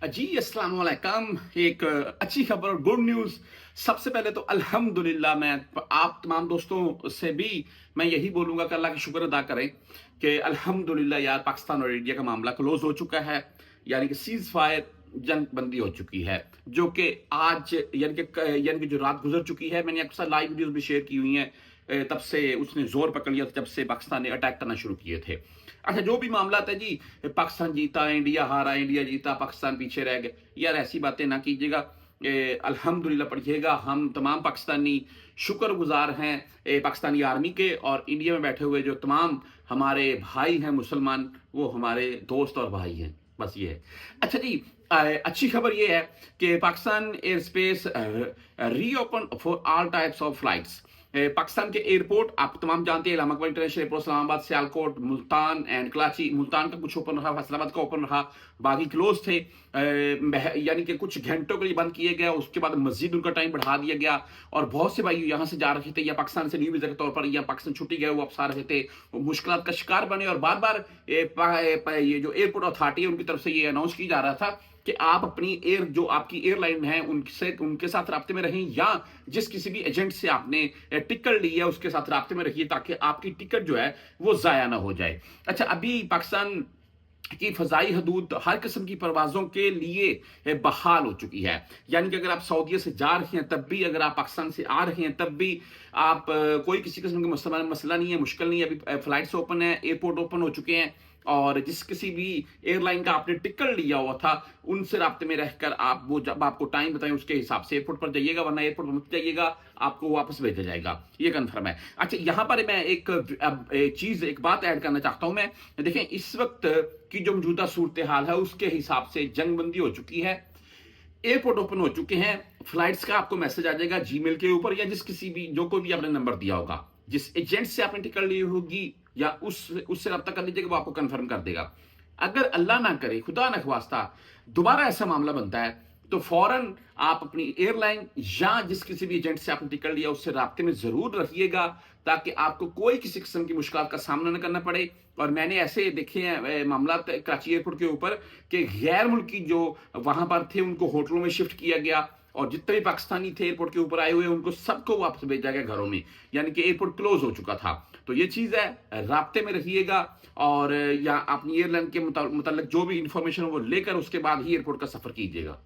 जी अस्सलाम वालेकुम। एक अच्छी खबर और गुड न्यूज़। सबसे पहले तो अल्हम्दुलिल्लाह मैं आप तमाम दोस्तों से भी मैं यही बोलूँगा कि अल्लाह का शुक्र अदा करें कि अल्हम्दुलिल्लाह यार पाकिस्तान और इंडिया का मामला क्लोज़ हो चुका है। यानी कि सीज़ फायर जंग बंदी हो चुकी है, जो कि आज यानी कि जो रात गुजर चुकी है, मैंने आपके साथ लाइव वीडियोज़ भी शेयर की हुई हैं। तब से उसने ज़ोर पकड़ लिया जब से पाकिस्तान ने अटैक करना शुरू किए थे। अच्छा, जो भी मामला था जी, पाकिस्तान जीता, इंडिया हारा, इंडिया जीता, पाकिस्तान पीछे रह गए, यार ऐसी बातें ना कीजिएगा। अल्हम्दुलिल्लाह पढ़िएगा, हम तमाम पाकिस्तानी शुक्रगुजार हैं पाकिस्तानी आर्मी के, और इंडिया में बैठे हुए जो तमाम हमारे भाई हैं मुसलमान, वो हमारे दोस्त और भाई हैं। बस ये है। अच्छा जी, अच्छी खबर ये है कि Pakistan air space reopen for all types of flights. Pakistan के एयरपोर्ट आप तमाम जानते हैं, Allahabad international airport, Islamabad, Sialkot, Multan and Karachi. Multan का कुछ ओपन रहा, फैसलाबाद का ओपन रहा, बाकी क्लोज थे। यानी कि कुछ घंटों के लिए बंद किए गए, उसके बाद मजीद उनका टाइम बढ़ा दिया गया। और बहुत से भाई यहाँ से जा रहे थे, या पाकिस्तान से न्यू वीजा के तौर पर, या पाकिस्तान छुट्टी गए, वो वापस आ रहे थे, वो मुश्किल का शिकार बने। और बार बार ये जो एयरपोर्ट अथॉरिटी है उनकी तरफ से ये अनाउंस की जा रहा था कि आप अपनी जो आपकी एयरलाइन है उनके साथ राब्ते में रहें, या जिस किसी भी एजेंट से आपने टिकट ली है उसके साथ राब्ते में रहिए, ताकि आपकी टिकट जो है वो जाया ना हो जाए। अच्छा, अभी पाकिस्तान की फजाई हदूद हर किस्म की परवाजों के लिए बहाल हो चुकी है। यानी कि अगर आप सऊदीया से जा रहे हैं तब भी, अगर आप पाकिस्तान से आ रहे हैं तब भी, आप कोई किसी किस्म का मसला नहीं है, मुश्किल नहीं है। अभी फ्लाइट्स ओपन है, एयरपोर्ट ओपन हो चुके हैं, और जिस किसी भी एयरलाइन का आपने टिकट लिया हुआ था उनसे राब्ते में रहकर आप, वो जब आपको टाइम बताएं उसके हिसाब से एयरपोर्ट पर जाइएगा, वरना एयरपोर्ट पर मत जाइएगा, आपको वापस भेजा जाएगा, ये कंफर्म है। अच्छा, यहां पर मैं एक बात ऐड करना चाहता हूं। मैं देखें, इस वक्त की जो मौजूदा सूरत हाल है उसके हिसाब से जंग बंदी हो चुकी है, एयरपोर्ट ओपन हो चुके हैं, फ्लाइट्स का आपको मैसेज आ जाएगा जीमेल के ऊपर, या जिस किसी भी, जो कोई भी आपने नंबर दिया होगा, जिस एजेंट से आपने टिकट ली होगी, या उससे रब्ता कर लीजिएगा, वो आपको कंफर्म कर देगा। अगर अल्लाह ना करे, खुदा न ख्वास्ता, दोबारा ऐसा मामला बनता है, तो फौरन आप अपनी एयरलाइन या जिस किसी भी एजेंट से आपने टिकट लिया उससे राब्ते में जरूर रहिएगा, ताकि आपको कोई किसी किस्म की मुश्किल का सामना न करना पड़े। और मैंने ऐसे देखे हैं मामला कराची एयरपोर्ट के ऊपर कि गैर मुल्की जो वहां पर थे उनको होटलों में शिफ्ट किया गया, और जितने भी पाकिस्तानी थे एयरपोर्ट के ऊपर आए हुए उनको सबको वापस भेजा गया घरों में, यानी कि एयरपोर्ट क्लोज हो चुका था। तो ये चीज है, राब्ते में रहिएगा, और या अपनी एयरलाइन के मुताल्लिक जो भी इंफॉर्मेशन वो लेकर उसके बाद ही एयरपोर्ट का सफर कीजिएगा।